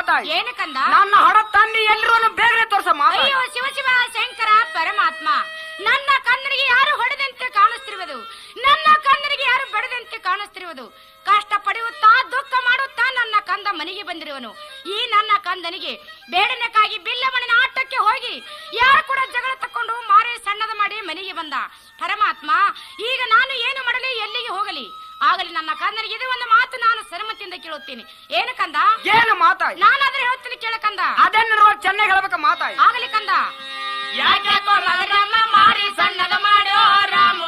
ಮಾತಾಯಿ. ಏನು ಕಂದ? ನನ್ನ ಹಡ ತಂದಿ ಎಲ್ಲರೂ ಬೇಗನೆ ತೋರ್ಸಮ್ಮ. ಅಯ್ಯೋ ಶಿವ ಶಿವ ಶಂಕರ ಪರಮಾತ್ಮ, ನನ್ನ ಕಣ್ಣನಿಗೆ ಯಾರು ಹೊಡೆದಂತೆ ಕಾಣಿಸ್ತಿರುವುದು, ನನ್ನ ಕಣ್ಣನಿಗೆ ಯಾರು ಬಡದಂತೆ ಕಾಣಿಸ್ತಿರುವುದು. ಕಷ್ಟ ಪಡೆಯುತ್ತಾ ದುಃಖ ಮಾಡುತ್ತಾ ನನ್ನ ಕಂದ ಮನೆಗೆ ಬಂದಿರುವನು. ಈ ನನ್ನ ಕಂದನಿಗೆ ಬೇಡನಕ್ಕಾಗಿ ಬಿಲ್ಲಮ್ಮನ ಆಟಕ್ಕೆ ಹೋಗಿ ಯಾರು ಕೂಡ ಜಗಳ ತಕ್ಕೊಂಡು ಮಾರೆ ಸಣ್ಣದ ಮಾಡಿ ಮನೆಗೆ ಬಂದ. ಪರಮಾತ್ಮ, ಈಗ ನಾನು ಏನು ಮಾಡಲಿ, ಎಲ್ಲಿಗೆ ಹೋಗಲಿ? ಆಗಲಿ ನನ್ನ ಕಂದನಿಗೆ ಇದು ಒಂದು ಮಾತು ನಾನು ಸರಮತಿಯಿಂದ ಕೇಳುತ್ತೇನೆ. ಏನು ಕಂದ? ಏನು ಮಾತಾಯಿ? ನಾನಾದ್ರೆ ಹೇಳ್ತೀನಿ ಕೇಳ ಕಂದ. ಅದನ್ನು ಚೆನ್ನಾಗಿ ಹೇಳ್ಬೇಕ ಮಾತಾಯಿ. ಆಗಲಿ ಕಂದ. ಯಾಕೆ ಮಾರಿ ಸಣ್ಣದ ಮಾಡೋ ರಾಮು